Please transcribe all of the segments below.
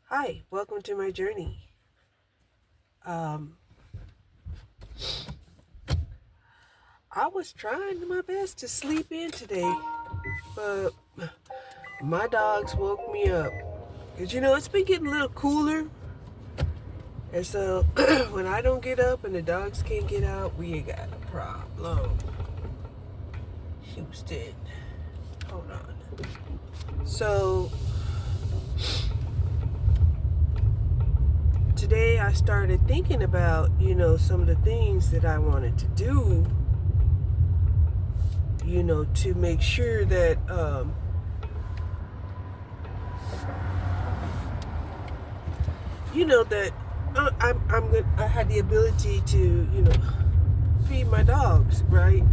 Hi, welcome to my journey. Um, I was trying my best to sleep in today, but my dogs woke me up. Cause it's been getting a little cooler, and so when I don't get up and the dogs can't get out, we got a problem. Houston, hold on. So today I started thinking about some of the things that I wanted to do, to make sure that that I had the ability to feed my dogs, right?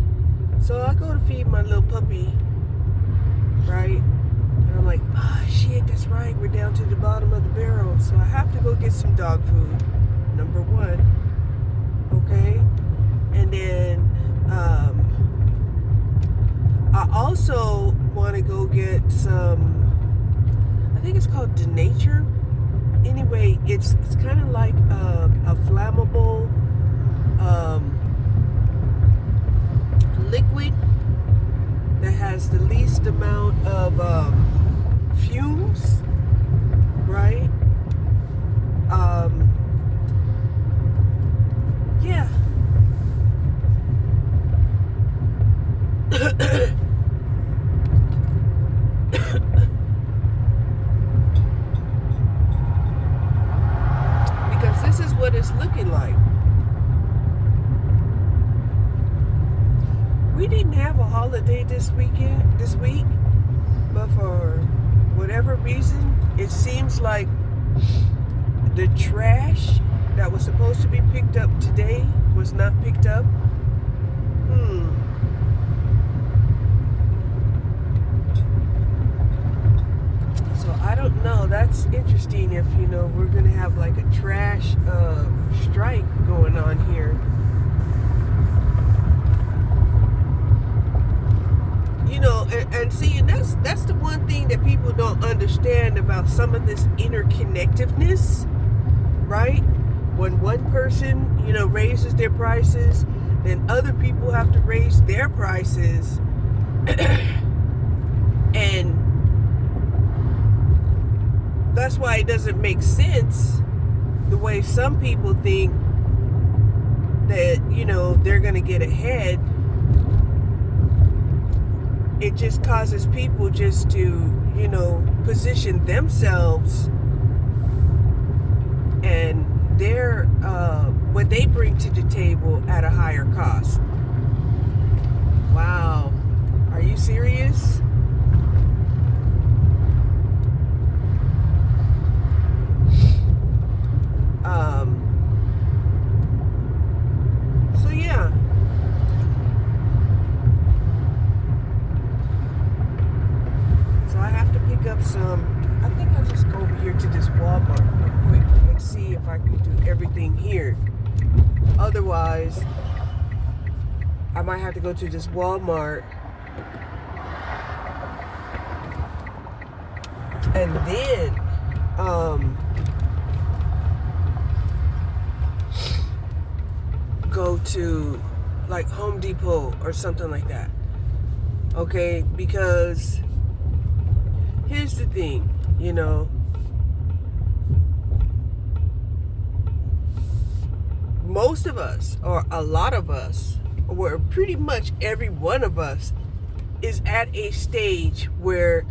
So I go to feed my little puppy, right? And I'm like, shit, that's right, we're down to the bottom of the barrel, so I have to go get some dog food, number one. Okay. And then I also want to go get some, I think it's called Denature. Anyway, it's kind of like a flammable liquid that has the least amount of fumes, right? Yeah. Because this is what it's looking like. We didn't have a holiday this week, but for whatever reason, it seems like the trash that was supposed to be picked up today was not picked up. So I don't know. That's interesting if, we're going to have like a trash strike going on here. And see, and that's the one thing that people don't understand about some of this interconnectedness, right? When one person, raises their prices, then other people have to raise their prices. And that's why it doesn't make sense the way some people think that, they're going to get ahead. It just causes people just to, position themselves and their what they bring to the table at a higher cost. Wow. Are you serious? So yeah. So I have to pick up some. I think I'll just go over here to this Walmart real quick and see if I can do everything here. Otherwise, I might have to go to this Walmart and then go to like Home Depot or something like that. Okay, because here's the thing, most of us, or a lot of us, or pretty much every one of us, is at a stage where,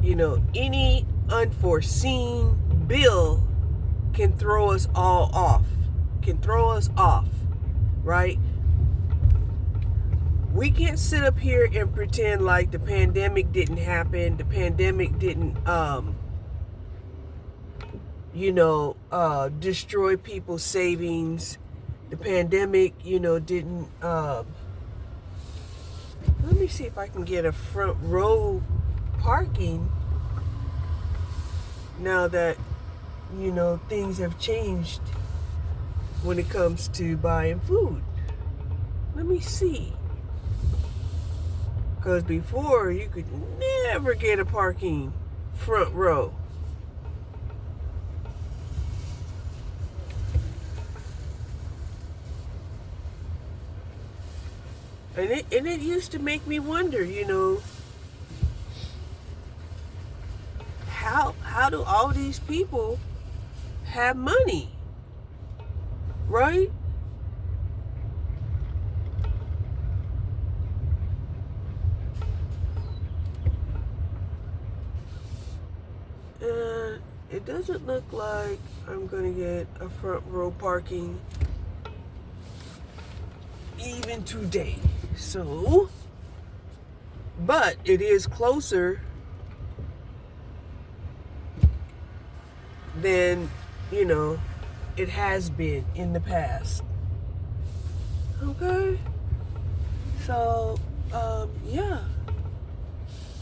any unforeseen bill can throw us all off, right? We can't sit up here and pretend like the pandemic didn't happen. The pandemic didn't, destroy people's savings. The pandemic, didn't, let me see if I can get a front row parking now that, things have changed when it comes to buying food. Let me see. Because before, you could never get a parking front row. And it used to make me wonder, how do all these people have money, right? And it doesn't look like I'm gonna get a front row parking even today. So, but it is closer than, it has been in the past. Okay? So, yeah.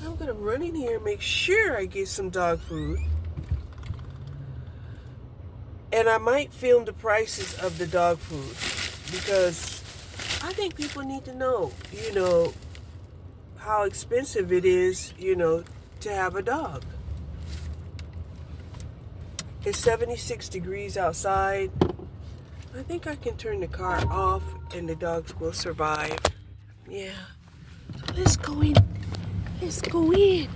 I'm gonna run in here and make sure I get some dog food. And I might film the prices of the dog food because I think people need to know, how expensive it is, to have a dog. It's 76 degrees outside. I think I can turn the car off and the dogs will survive. Yeah. So let's go in. Let's go in.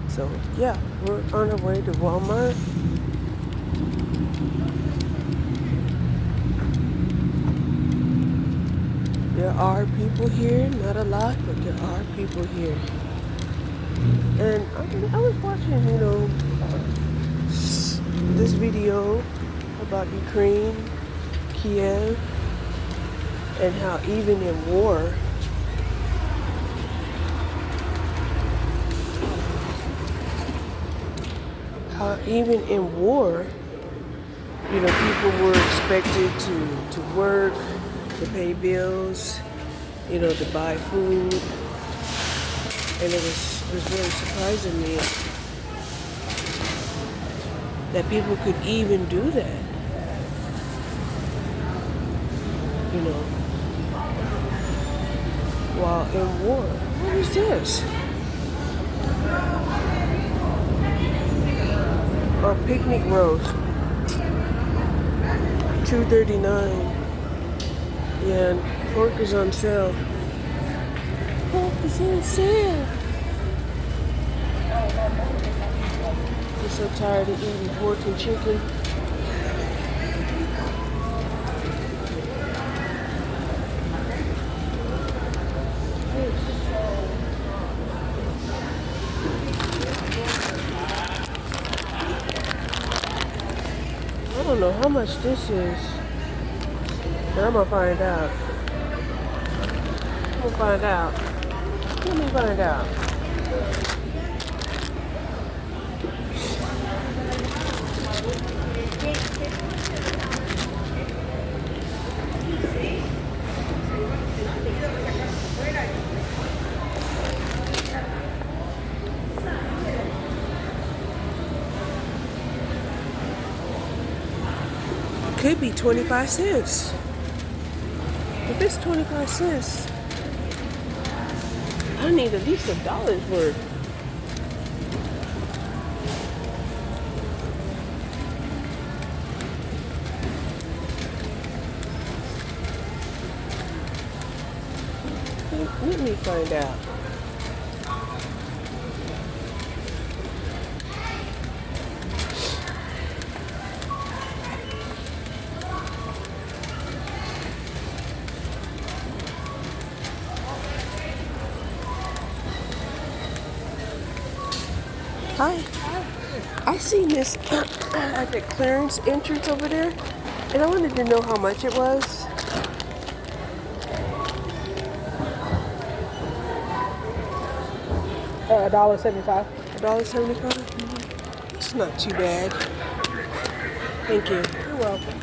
So, yeah, we're on our way to Walmart. There are people here, not a lot, but there are people here. And I was watching, this video about Ukraine, Kiev, and how even in war, people were expected to work, to pay bills, to buy food. And it was really surprising me that people could even do that. While in war. What is this? A picnic roast. $2.39. Yeah, and pork is on sale. Pork is on sale. I'm so tired of eating pork and chicken. I don't know how much this is. But I'm gonna find out. Let me find out. Could be 25 cents. If it's 25 cents, I need at least $1 worth. Let me find out. Hi. I seen this at the clearance entrance over there, and I wanted to know how much it was. $1.75. $1.75? It's not too bad. Thank you. You're welcome.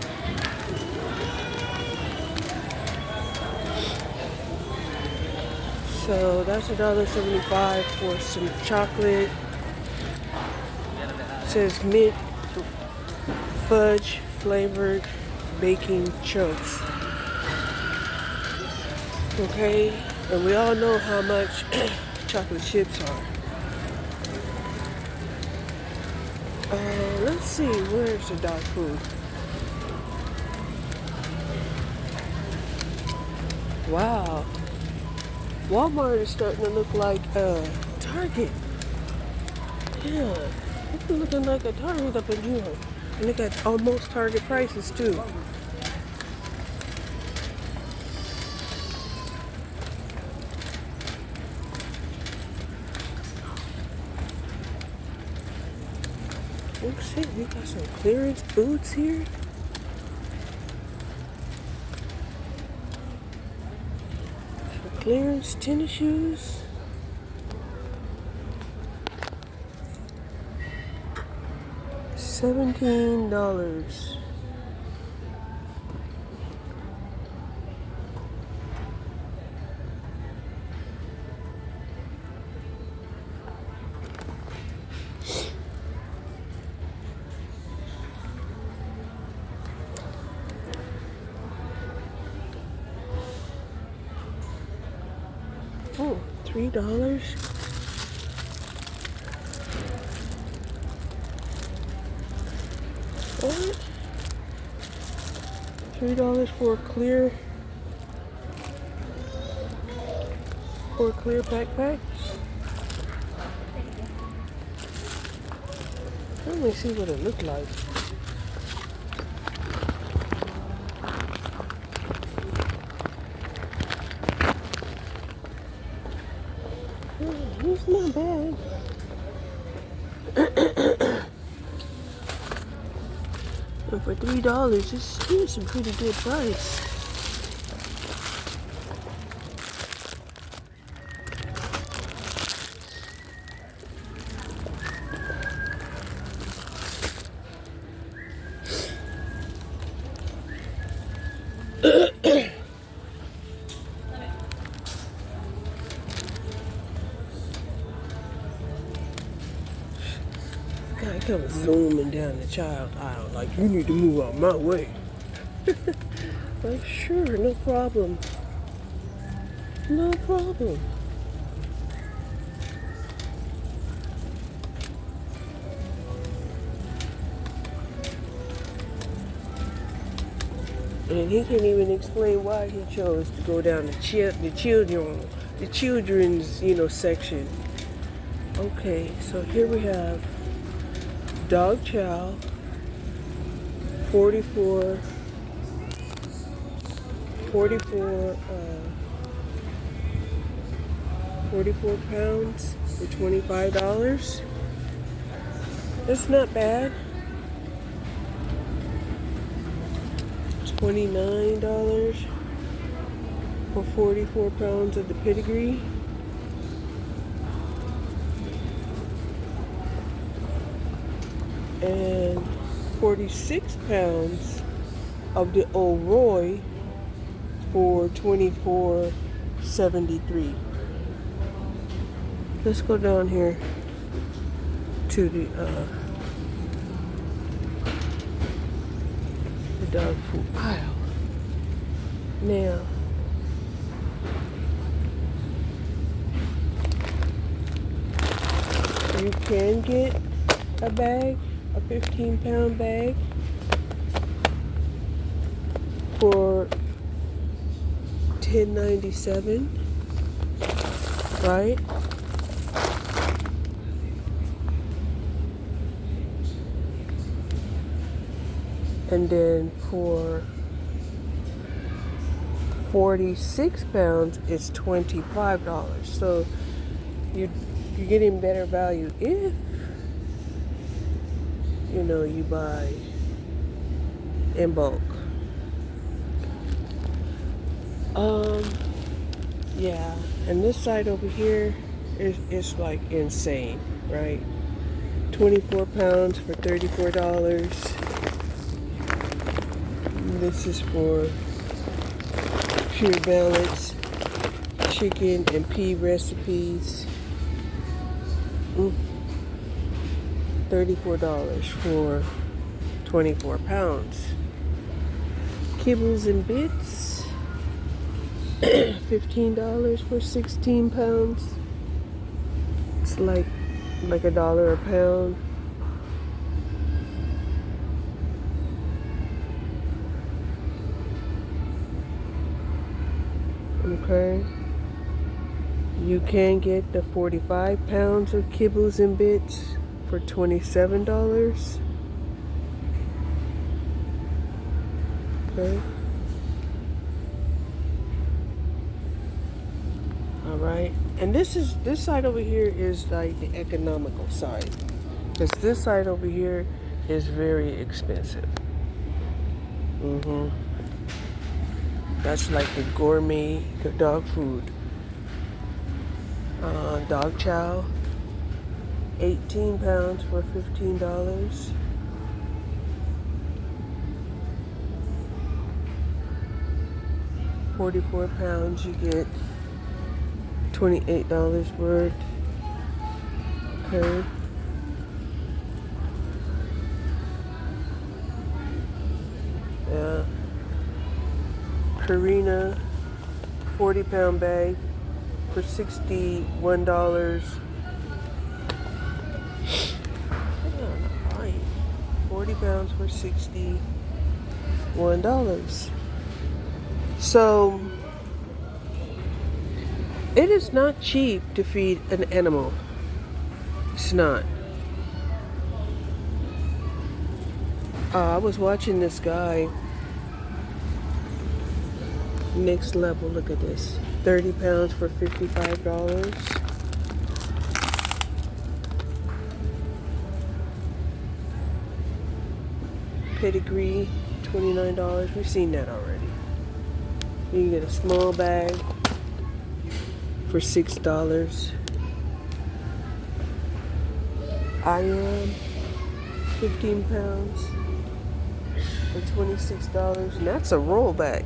So that's $1.75 for some chocolate. It says mint fudge flavored baking chunks. Okay, and we all know how much chocolate chips are. Let's see, where's the dog food? Wow, Walmart is starting to look like Target. Yeah, it's looking like a Target up in here. And they got almost Target prices too. Oh shit, we got some clearance boots here. Some clearance tennis shoes. $17. Oh, $3. What? $3 for a clear backpack? Let me see what it looked like. It's not bad. And for $3, it's a pretty good price. Guy comes zooming down the child aisle like, you need to move out my way. Like, sure, no problem. No problem. And he can't even explain why he chose to go down the children's, section. Okay, so here we have dog chow, 44 pounds for $25. That's not bad. $29 for 44 pounds of the pedigree. And 46 pounds of the Old Roy for $24.73. Let's go down here to the dog food aisle. Now, you can get a bag, a 15-pound bag for $10.97, right? And then for 46 pounds, it's $25. So you're getting better value if you buy in bulk. Yeah, and this side over here is like insane, right? 24 pounds for $34. This is for Pure Balance chicken and pea recipes. $34 for 24 pounds. Kibbles and bits, $15 for 16 pounds. It's like $1 a pound. Okay. You can get the 45 pounds of kibbles and bits for $27. Okay. All right. And this side over here is like the economical side. Because this side over here is very expensive. That's like the gourmet dog food. Dog chow, 18 pounds for $15. £44, you get $28 worth. Okay. Yeah. Purina, 40-pound bag for $61. 40 pounds for $61. So it is not cheap to feed an animal. It's not. I was watching this guy. Next level, look at this. 30 pounds for $55. Pedigree, $29. We've seen that already. You can get a small bag for $6. I am 15 pounds for $26, and that's a rollback.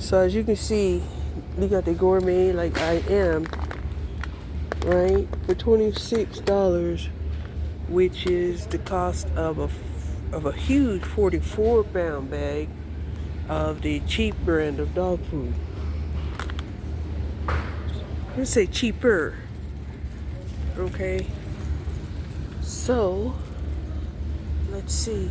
So as you can see, you got the gourmet like I am, right, for $26, which is the cost of a huge 44-pound bag of the cheap brand of dog food. Let's say cheaper. Okay. So let's see.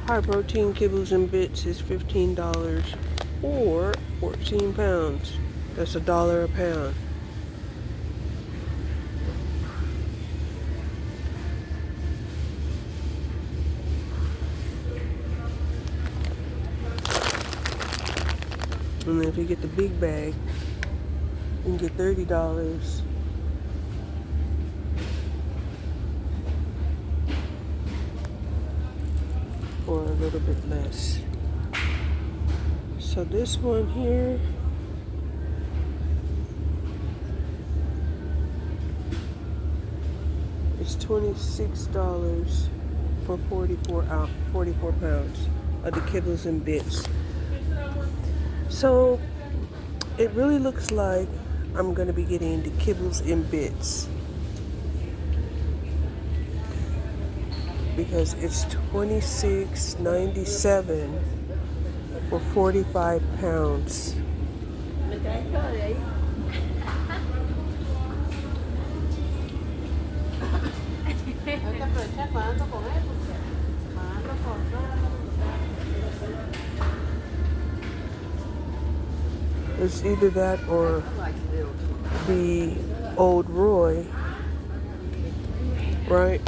High protein kibbles and bits is $15 or 14 pounds. That's $1 a pound. And then if you get the big bag, you can get $30. Or a little bit less. So this one here is $26 for 44 pounds of the kibbles and bits. So it really looks like I'm gonna be getting the kibbles and bits, because it's $26.97 for 45 pounds. It's either that or the Old Roy, right?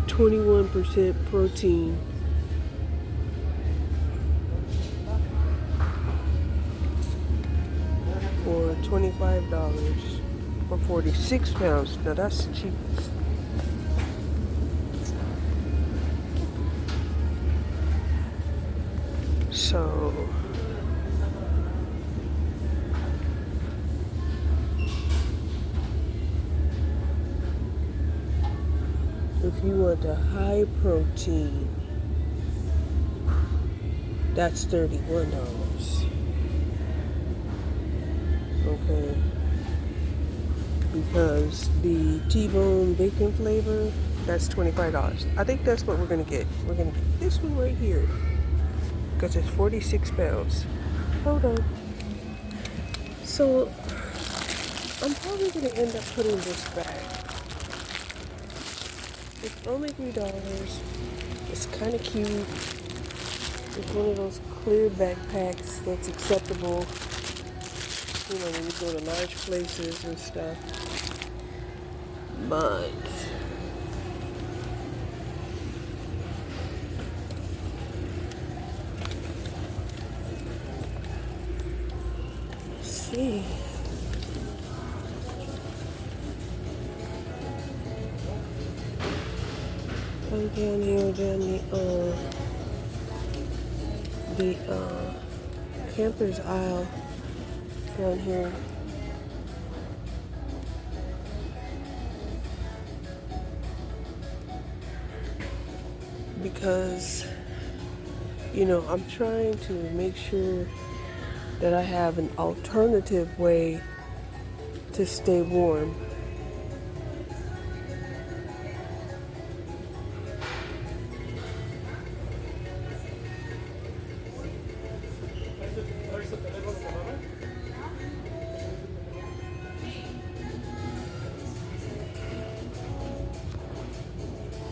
21% protein. For $25 for 46 pounds. Now that's cheap. So if you want a high protein, that's $31. Okay. Because the T-bone bacon flavor, that's $25. I think that's what we're gonna get. We're gonna get this one right here. Because it's 46 pounds. Hold on. So I'm probably gonna end up putting this back. It's only $3. It's kind of cute. It's one of those clear backpacks that's acceptable, you know, when you go to large places and stuff. But let's see. Come down here, down the camper's aisle down here. Because, you know, I'm trying to make sure that I have an alternative way to stay warm.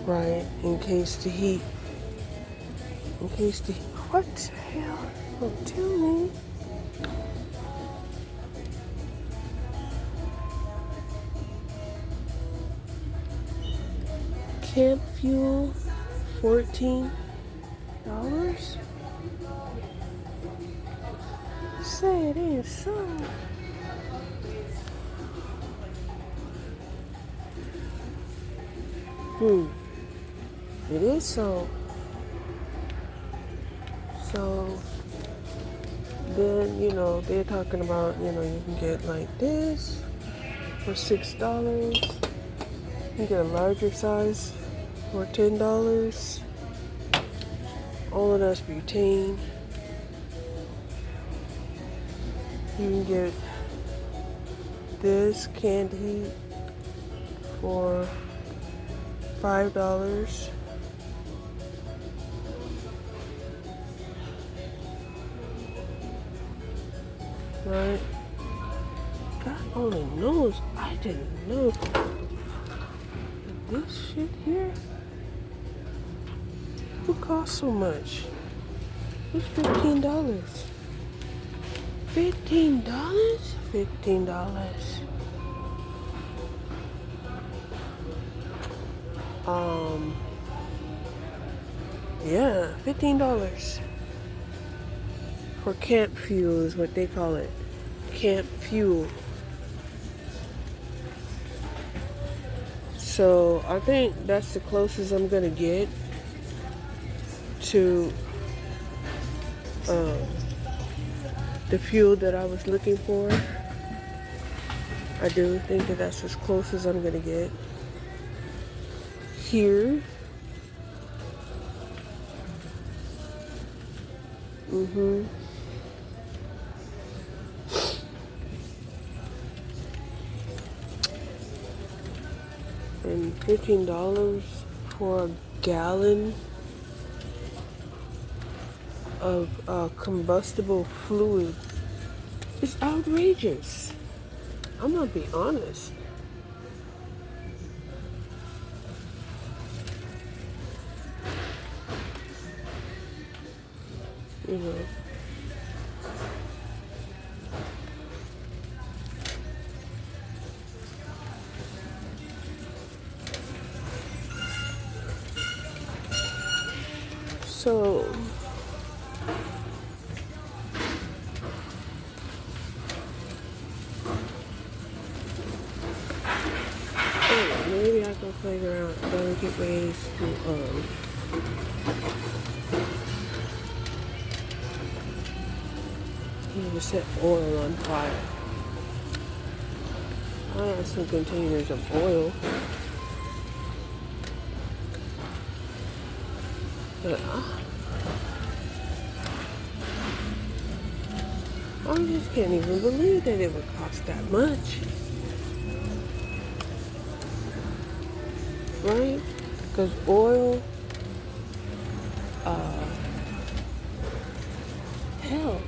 Right, in case the heat, what the hell? Don't tell me. Camp fuel, $14. Say it ain't so. It is so. So then, you know, they're talking about, you know, you can get like this for $6. You can get a larger size for $10. All of that's butane. You can get this canned heat for $5. Right? God only knows. I didn't know that this shit here would cost so much. It's $15. $15? $15. Yeah, $15 for camp fuel is what they call it. Camp fuel. So I think that's the closest I'm gonna get to the fuel that I was looking for. I do think that that's as close as I'm gonna get here. And $15 for a gallon of combustible fluid is outrageous. I'm gonna be honest. You know, So maybe I can figure out delicate ways to set oil on fire. I have some containers of oil, but I just can't even believe that it would cost that much, right? Because oil, hell,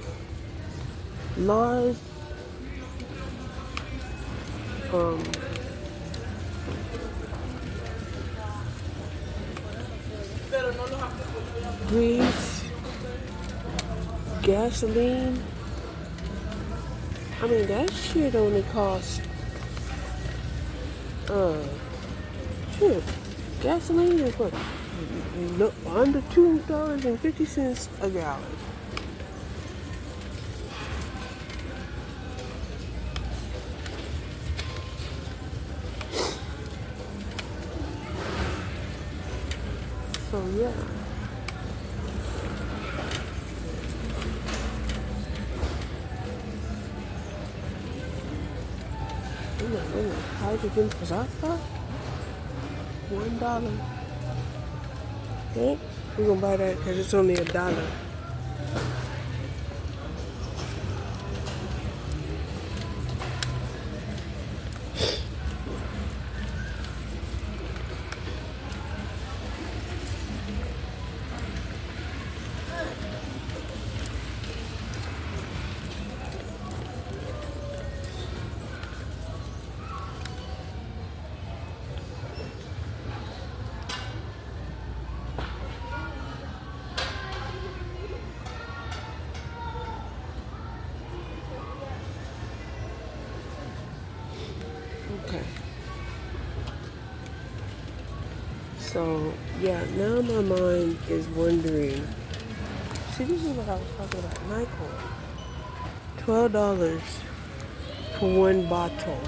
lard, grease, gasoline. I mean, that shit only costs, shit, gasoline is what? Under $2.50 a gallon. So yeah. Hydrogen peroxide? $1. Okay, we're gonna buy that because it's only $1. Okay. So, yeah, now my mind is wondering. See, this is what I was talking about. Nyquil. $12 for one bottle.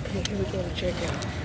Okay, here we go to check out.